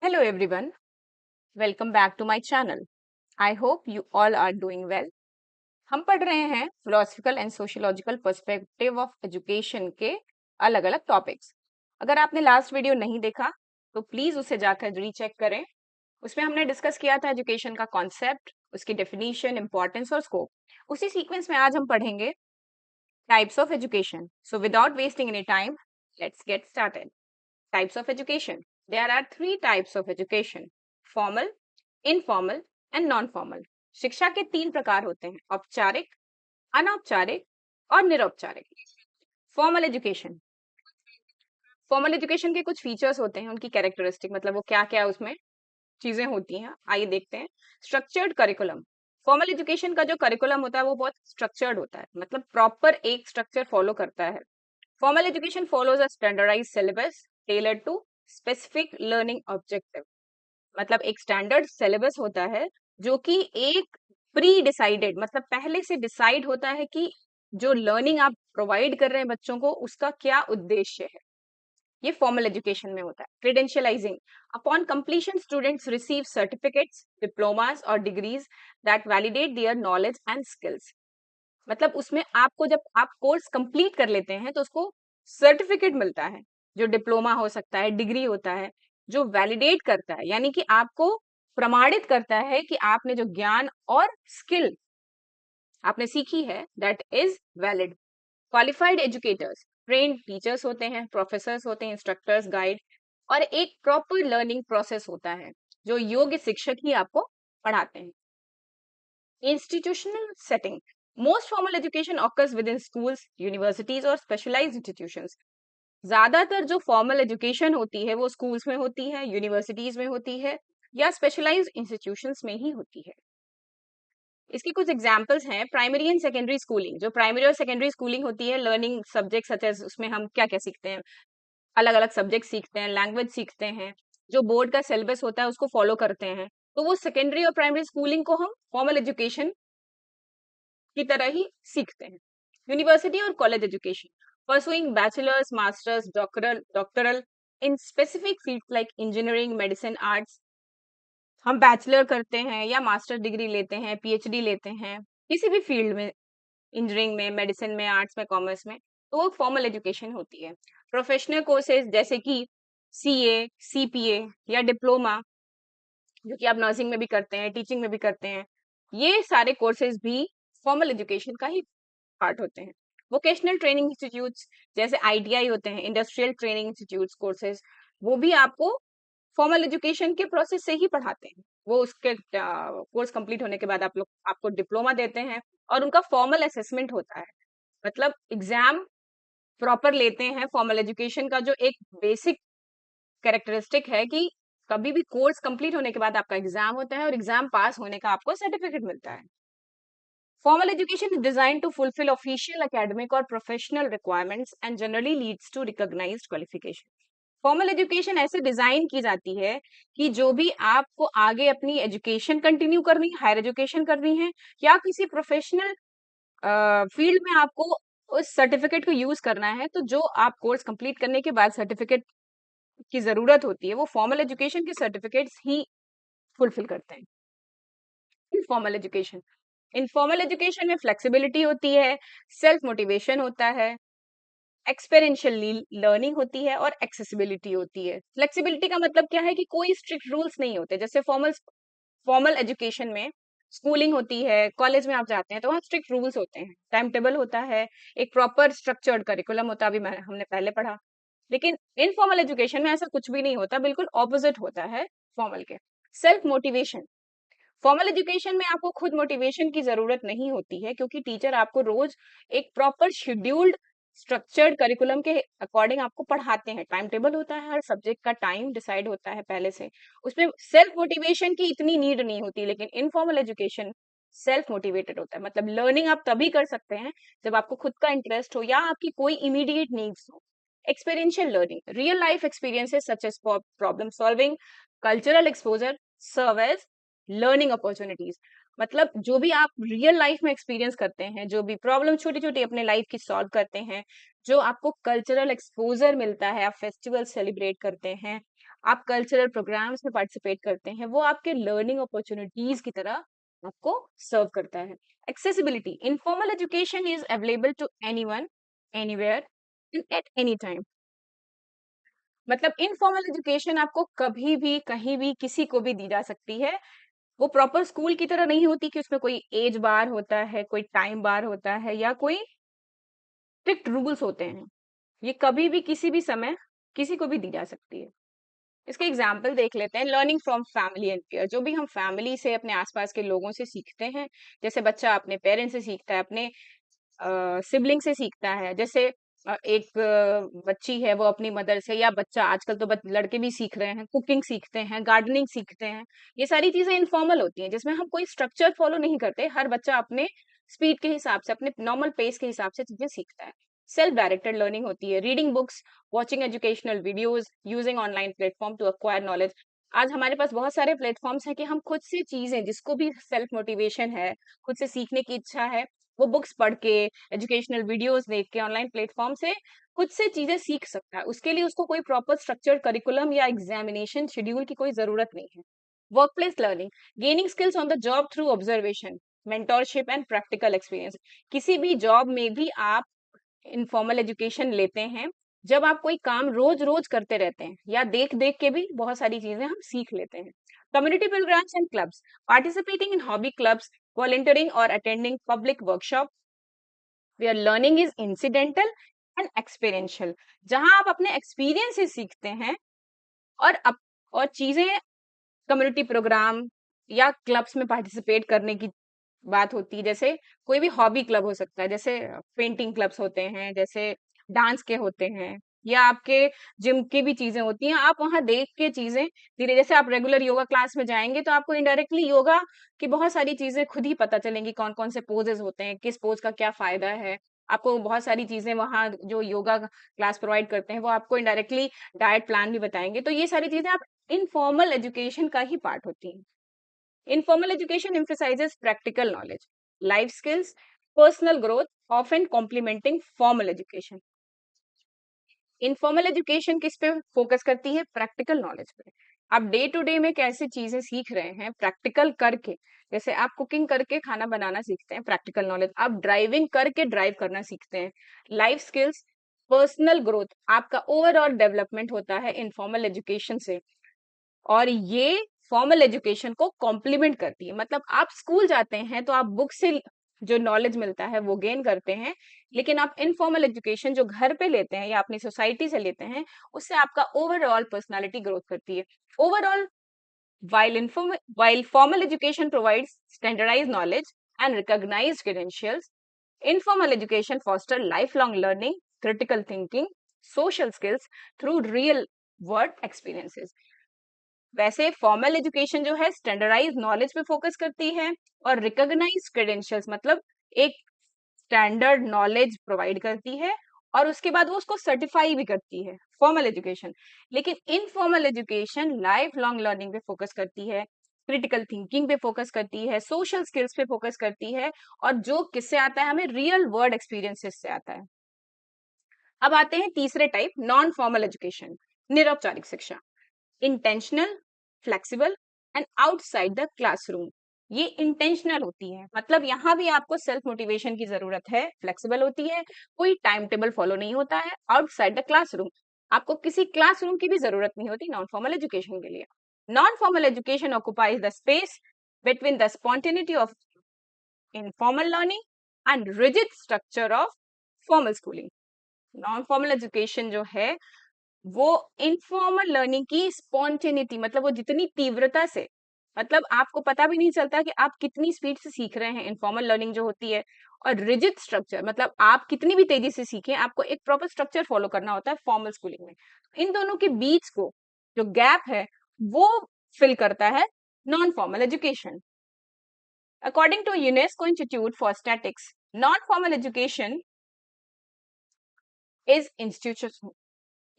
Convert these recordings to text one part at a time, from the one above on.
Hello everyone, welcome back to my channel. I hope you all are doing well. हम पढ़ रहे हैं philosophical and sociological perspective of education के अलग अलग टॉपिक्स। अगर आपने लास्ट वीडियो नहीं देखा तो प्लीज उसे जाकर रीचेक करें। उसमें हमने डिस्कस किया था एजुकेशन का कॉन्सेप्ट, उसकी डेफिनेशन, इंपॉर्टेंस और स्कोप। उसी सीक्वेंस में आज हम पढ़ेंगे types of education. So without wasting any time, let's get started. Types of education. There are three types of education: formal, informal and non-formal. शिक्षा के तीन प्रकार होते हैं: औपचारिक, अनौपचारिक और निरौपचारिक। Formal education. फॉर्मल एजुकेशन के कुछ फीचर्स होते हैं, उनकी कैरेक्टरिस्टिक, मतलब वो क्या क्या उसमें चीजें होती हैं, आइए देखते हैं। Structured curriculum. फॉर्मल एजुकेशन का जो करिकुलम होता है वो बहुत स्ट्रक्चर्ड होता है, मतलब प्रॉपर एक स्ट्रक्चर फॉलो करता है। Formal education follows a standardized syllabus tailored to specific learning objective. मतलब एक स्टैंडर्ड सिलेबस होता है जो कि एक प्री डिसाइडेड, मतलब पहले से डिसाइड होता है कि जो लर्निंग आप प्रोवाइड कर रहे हैं बच्चों को उसका क्या उद्देश्य है। ये फॉर्मल एजुकेशन में होता है। Credentialising. Upon completion students receive certificates, diplomas और degrees that validate their knowledge and skills. मतलब उसमें आपको जब आप कोर्स कंप्लीट कर लेते हैं तो उसको सर्टिफिकेट मिलता है, जो डिप्लोमा हो सकता है, डिग्री होता है, जो वैलिडेट करता है, यानी कि आपको प्रमाणित करता है कि आपने जो ज्ञान और स्किल आपने सीखी है that is valid. Qualified educators, trained teachers होते हैं, प्रोफेसर्स होते हैं, इंस्ट्रक्टर्स, गाइड, और एक प्रॉपर लर्निंग प्रोसेस होता है जो योग्य शिक्षक ही आपको पढ़ाते हैं। Institutional setting. Most formal education occurs within schools, universities और specialized institutions. ज्यादातर जो फॉर्मल एजुकेशन होती है वो स्कूल्स में होती है, यूनिवर्सिटीज में होती है या स्पेशलाइज्ड इंस्टीट्यूशंस में ही होती है। इसकी कुछ एग्जांपल्स हैं। Primary and secondary schooling. जो प्राइमरी और सेकेंडरी स्कूलिंग होती है, लर्निंग सब्जेक्ट सच एज, उसमें हम क्या क्या सीखते हैं, अलग अलग सब्जेक्ट सीखते हैं, लैंग्वेज सीखते हैं, जो बोर्ड का सिलेबस होता है उसको फॉलो करते हैं, तो वो सेकेंडरी और प्राइमरी स्कूलिंग को हम फॉर्मल एजुकेशन की तरह ही सीखते हैं। यूनिवर्सिटी और college education. Pursuing bachelors, masters, doctoral in specific fields like engineering, medicine, arts. हम बैचलर करते हैं या मास्टर डिग्री लेते हैं, पीएचडी लेते हैं किसी भी फील्ड में, इंजीनियरिंग में, मेडिसिन में, आर्ट्स में, कॉमर्स में, तो वो फॉर्मल एजुकेशन होती है। प्रोफेशनल कोर्सेज जैसे कि सीए, सीपीए या डिप्लोमा, जो कि आप नर्सिंग में भी करते हैं, टीचिंग में भी करते हैं, ये सारे कोर्सेज भी फॉर्मल एजुकेशन का ही पार्ट होते हैं। वोकेशनल ट्रेनिंग इंस्टीट्यूट्स जैसे आईटीआई होते हैं, इंडस्ट्रियल ट्रेनिंग इंस्टीट्यूट्स कोर्सेज, वो भी आपको फॉर्मल एजुकेशन के प्रोसेस से ही पढ़ाते हैं। वो उसके कोर्स कंप्लीट होने के बाद आप लोग आपको डिप्लोमा देते हैं और उनका फॉर्मल असेसमेंट होता है, मतलब एग्जाम प्रॉपर लेते हैं। फॉर्मल एजुकेशन का जो एक बेसिक कैरेक्टरिस्टिक है कि कभी भी कोर्स कंप्लीट होने के बाद आपका एग्जाम होता है और एग्जाम पास होने का आपको सर्टिफिकेट मिलता है। Formal education is designed to fulfill official academic or professional requirements and generally leads to recognized qualification. Formal education ऐसे डिजाइन की जाती है कि जो भी आपको आगे अपनी एजुकेशन कंटिन्यू करनी, हायर एजुकेशन करनी है या किसी प्रोफेशनल फील्ड में आपको उस सर्टिफिकेट को यूज करना है, तो जो आप कोर्स कंप्लीट करने के बाद सर्टिफिकेट की जरूरत होती है वो फॉर्मल एजुकेशन के सर्टिफिकेट्स ही फुलफिल करते हैं। Informal education. इनफॉर्मल एजुकेशन में फ्लेक्सिबिलिटी होती है, सेल्फ मोटिवेशन होता है, एक्सपेरिएंशियल लर्निंग होती है और एक्सेसिबिलिटी होती है। फ्लेक्सिबिलिटी का मतलब क्या है कि कोई स्ट्रिक्ट रूल्स नहीं होते। जैसे फॉर्मल फॉर्मल एजुकेशन में स्कूलिंग होती है, कॉलेज में आप जाते हैं तो वहाँ स्ट्रिक्ट रूल्स होते हैं, टाइम टेबल होता है, एक प्रॉपर स्ट्रक्चर्ड करिकुलम होता है, अभी हमने पहले पढ़ा। लेकिन इनफॉर्मल एजुकेशन में ऐसा कुछ भी नहीं होता, बिल्कुल ऑपोजिट होता है फॉर्मल के। Self motivation. फॉर्मल एजुकेशन में आपको खुद मोटिवेशन की जरूरत नहीं होती है, क्योंकि टीचर आपको रोज एक प्रॉपर शेड्यूल्ड स्ट्रक्चर्ड करिकुलम के अकॉर्डिंग आपको पढ़ाते हैं। टाइम टेबल होता है, हर सब्जेक्ट का टाइम डिसाइड होता है पहले से, उसमें सेल्फ मोटिवेशन की इतनी नीड नहीं होती। लेकिन इनफॉर्मल एजुकेशन सेल्फ मोटिवेटेड होता है, मतलब लर्निंग आप तभी कर सकते हैं जब आपको खुद का इंटरेस्ट हो या आपकी कोई इमीडिएट नीड्स हो। Experiential learning. Real life experiences such as problem solving, cultural exposure serve as learning opportunities. मतलब जो भी आप रियल लाइफ में एक्सपीरियंस करते हैं, जो भी प्रॉब्लम छोटी छोटी अपने लाइफ की सॉल्व करते हैं, जो आपको कल्चरल एक्सपोजर मिलता है, आप फेस्टिवल सेलिब्रेट करते हैं, आप कल्चरल प्रोग्राम्स में पार्टिसिपेट करते हैं, वो आपके लर्निंग अपॉर्चुनिटीज की तरह आपको सर्व करता है। Accessibility, informal education is available to anyone, anywhere and at any time. मतलब इनफॉर्मल एजुकेशन आपको कभी भी, कहीं भी, किसी को भी दी जा सकती है। वो प्रॉपर स्कूल की तरह नहीं होती कि उसमें कोई एज बार होता है, कोई टाइम बार होता है या कोई स्ट्रिक्ट रूल्स होते हैं। ये कभी भी, किसी भी समय, किसी को भी दी जा सकती है। इसके एग्जाम्पल देख लेते हैं। Learning from family and peer, जो भी हम फैमिली से, अपने आसपास के लोगों से सीखते हैं। जैसे बच्चा अपने पेरेंट्स से सीखता है, अपने सिबलिंग से सीखता है। जैसे एक बच्ची है वो अपनी मदर से, या बच्चा, आजकल तो लड़के भी सीख रहे हैं, कुकिंग सीखते हैं, गार्डनिंग सीखते हैं। ये सारी चीजें इनफॉर्मल होती हैं, जिसमें हम कोई स्ट्रक्चर फॉलो नहीं करते। हर बच्चा अपने स्पीड के हिसाब से, अपने नॉर्मल पेस के हिसाब से चीजें सीखता है। सेल्फ डायरेक्टेड लर्निंग होती है, reading books, watching educational videos, using online platform to acquire knowledge. आज हमारे पास बहुत सारे प्लेटफॉर्म्स हैं कि हम खुद से चीजें, जिसको भी सेल्फ मोटिवेशन है, खुद से सीखने की इच्छा है, वो बुक्स पढ़ के, एजुकेशनल वीडियोस देख के, ऑनलाइन प्लेटफॉर्म से खुद से चीजें सीख सकता है। उसके लिए उसको कोई प्रॉपर स्ट्रक्चर्ड करिकुलम या एग्जामिनेशन शेड्यूल की कोई जरूरत नहीं है। Workplace learning, gaining skills on the job through observation, mentorship and practical experience. किसी भी जॉब में भी आप इनफॉर्मल एजुकेशन लेते हैं, जब आप कोई काम रोज रोज करते रहते हैं, या देख देख के भी बहुत सारी चीजें हम सीख लेते हैं। Community programmes and clubs, participating in hobby clubs, volunteering और attending public workshop where learning is incidental and experiential, जहां आप अपने एक्सपीरियंस से सीखते हैं। और और चीजें, कम्युनिटी प्रोग्राम या क्लब्स में पार्टिसिपेट करने की बात होती है। जैसे कोई भी हॉबी क्लब हो सकता है, जैसे पेंटिंग क्लब्स होते हैं, जैसे डांस के होते हैं, या आपके जिम की भी चीजें होती हैं। आप वहां देख के चीजें धीरे, जैसे आप रेगुलर योगा क्लास में जाएंगे तो आपको इनडायरेक्टली योगा की बहुत सारी चीजें खुद ही पता चलेंगी, कौन कौन से पोजेस होते हैं, किस पोज का क्या फायदा है। आपको बहुत सारी चीजें वहां जो योगा क्लास प्रोवाइड करते हैं, वो आपको इनडायरेक्टली डाइट प्लान भी बताएंगे। तो ये सारी चीजें आप इनफॉर्मल एजुकेशन का ही पार्ट होती हैं। Informal education emphasizes practical knowledge, life skills, personal growth, often complementing formal education. Informal education किस पे फोकस करती है? प्रैक्टिकल नॉलेज पे। आप डे टू डे में कैसे चीजें सीख रहे हैं प्रैक्टिकल करके। जैसे आप कुकिंग करके खाना बनाना सीखते हैं, प्रैक्टिकल नॉलेज। आप ड्राइविंग करके ड्राइव करना सीखते हैं, लाइफ स्किल्स। पर्सनल ग्रोथ, आपका ओवरऑल डेवलपमेंट होता है इनफॉर्मल एजुकेशन से। और ये फॉर्मल एजुकेशन को कॉम्प्लीमेंट करती है। मतलब आप स्कूल जाते हैं तो आप बुक से जो नॉलेज मिलता है वो गेन करते हैं, लेकिन आप इनफॉर्मल एजुकेशन जो घर पे लेते हैं या अपनी सोसाइटी से लेते हैं, उससे आपका ओवरऑल पर्सनालिटी ग्रोथ करती है। Overall, while formal education provides standardized knowledge and recognized credentials, informal education fosters lifelong learning, critical thinking, social skills through real world experiences. वैसे फॉर्मल एजुकेशन जो है स्टैंडर्डाइज नॉलेज पे फोकस करती है, और recognise credentials मतलब एक स्टैंडर्ड नॉलेज प्रोवाइड करती है, और उसके बाद वो उसको सर्टिफाई भी करती है, फॉर्मल एजुकेशन। लेकिन informal education life long learning पे फोकस करती है, क्रिटिकल थिंकिंग पे फोकस करती है, सोशल स्किल्स पे फोकस करती है, और जो किससे आता है? हमें रियल वर्ल्ड एक्सपीरियंसेस से आता है। अब आते हैं तीसरे टाइप, नॉन फॉर्मल एजुकेशन, निरौपचारिक शिक्षा। Intentional, flexible and outside the classroom. ये इंटेंशनल होती है, मतलब यहाँ भी आपको सेल्फ मोटिवेशन की जरूरत है। फ्लेक्सिबल होती है, कोई टाइम टेबल फॉलो नहीं होता है। आउटसाइड द क्लासरूम, आपको किसी क्लासरूम की भी जरूरत नहीं होती नॉन फॉर्मल एजुकेशन के लिए। Non formal education occupies the space between the spontaneity of informal learning and rigid structure of formal schooling. Non formal education जो है वो इनफॉर्मल लर्निंग की स्पॉन्टेनिटी, मतलब वो जितनी तीव्रता से, मतलब आपको पता भी नहीं चलता कि आप कितनी स्पीड से सीख रहे हैं, इनफॉर्मल लर्निंग जो होती है। और रिजिड स्ट्रक्चर, मतलब आप कितनी भी तेजी से सीखें, आपको एक प्रॉपर स्ट्रक्चर फॉलो करना होता है फॉर्मल स्कूलिंग में। इन दोनों के बीच को जो गैप है वो फिल करता है non formal education. According to UNESCO institute for statics, non formal education is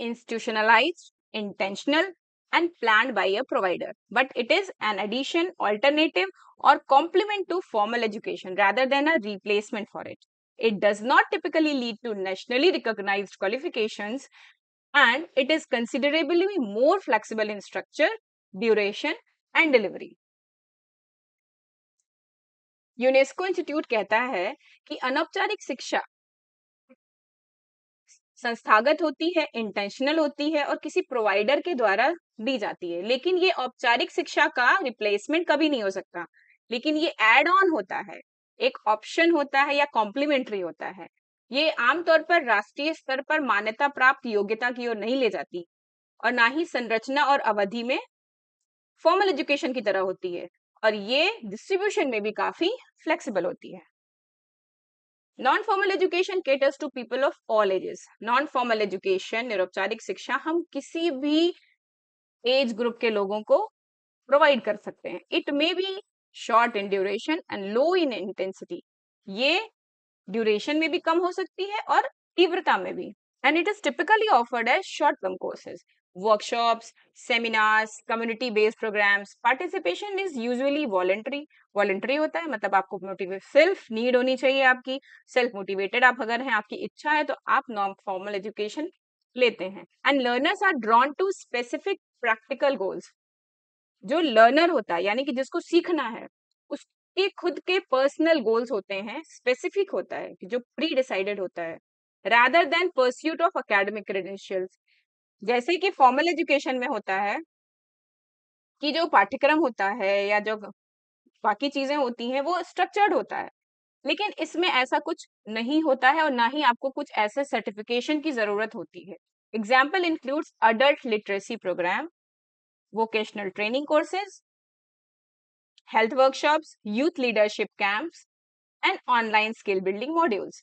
institutionalized, intentional, and planned by a provider. But it is an addition, alternative, or complement to formal education rather than a replacement for it. It does not typically lead to nationally recognized qualifications and it is considerably more flexible in structure, duration and delivery. UNESCO institute कहता है कि अनौपचारिक शिक्षा संस्थागत होती है, intentional होती है और किसी प्रोवाइडर के द्वारा दी जाती है, लेकिन ये औपचारिक शिक्षा का रिप्लेसमेंट कभी नहीं हो सकता, लेकिन ये एड ऑन होता है, एक ऑप्शन होता है या कॉम्प्लीमेंट्री होता है। ये आमतौर पर राष्ट्रीय स्तर पर मान्यता प्राप्त योग्यता की ओर नहीं ले जाती और ना ही संरचना और अवधि में फॉर्मल एजुकेशन की तरह होती है, और ये डिस्ट्रीब्यूशन में भी काफी फ्लेक्सिबल होती है। Non formal education caters to people of all ages. Non formal education, निरौपचारिक शिक्षा, हम किसी भी एज ग्रुप के लोगों को प्रोवाइड कर सकते हैं। It may be short in duration and low in intensity. ये ड्यूरेशन में भी कम हो सकती है और तीव्रता में भी। And it is typically offered as short term courses, workshops, seminars, community based programmes. Participation is usually voluntary. Voluntary होता है मतलब आपको मोटिवेट, सेल्फ नीड होनी चाहिए, आपकी सेल्फ मोटिवेटेड आप अगर हैं, आपकी इच्छा है तो आप नॉन फॉर्मल एजुकेशन लेते हैं। And learners are drawn to specific practical goals. जो लर्नर होता है यानी कि जिसको सीखना है, उसके खुद के पर्सनल गोल्स होते हैं, स्पेसिफिक होता है, कि जो प्री डिसाइडेड होता है, rather than pursuit of academic credentials. जैसे कि फॉर्मल एजुकेशन में होता है कि जो पाठ्यक्रम होता है या जो बाकी चीजें होती हैं वो स्ट्रक्चर्ड होता है, लेकिन इसमें ऐसा कुछ नहीं होता है और ना ही आपको कुछ ऐसे सर्टिफिकेशन की जरूरत होती है। Example includes adult literacy programme, vocational training courses, health workshops, youth leadership camps and online skill building modules.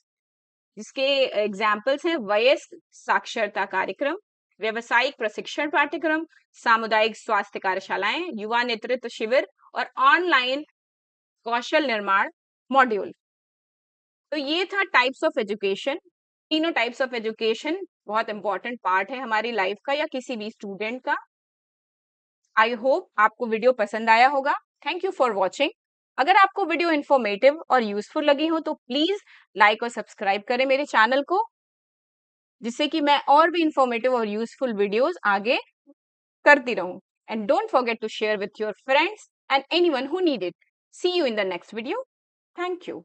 जिसके एग्जाम्पल्स हैं वयस्क साक्षरता कार्यक्रम, व्यवसायिक प्रशिक्षण पाठ्यक्रम, सामुदायिक स्वास्थ्य कार्यशालाएं, युवा नेतृत्व शिविर और ऑनलाइन कौशल निर्माण मॉड्यूल। तो ये था टाइप्स ऑफ एजुकेशन। तीनों टाइप्स ऑफ एजुकेशन बहुत इंपॉर्टेंट पार्ट है हमारी लाइफ का या किसी भी स्टूडेंट का। आई होप आपको वीडियो पसंद आया होगा। Thank you for watching. अगर आपको वीडियो इन्फॉर्मेटिव और यूजफुल लगी हो तो प्लीज लाइक और सब्सक्राइब करें मेरे चैनल को, जिससे कि मैं और भी इंफॉर्मेटिव और यूजफुल वीडियोस आगे करती रहूं। And don't forget to share with your friends and anyone who need it. See you in the next video. Thank you.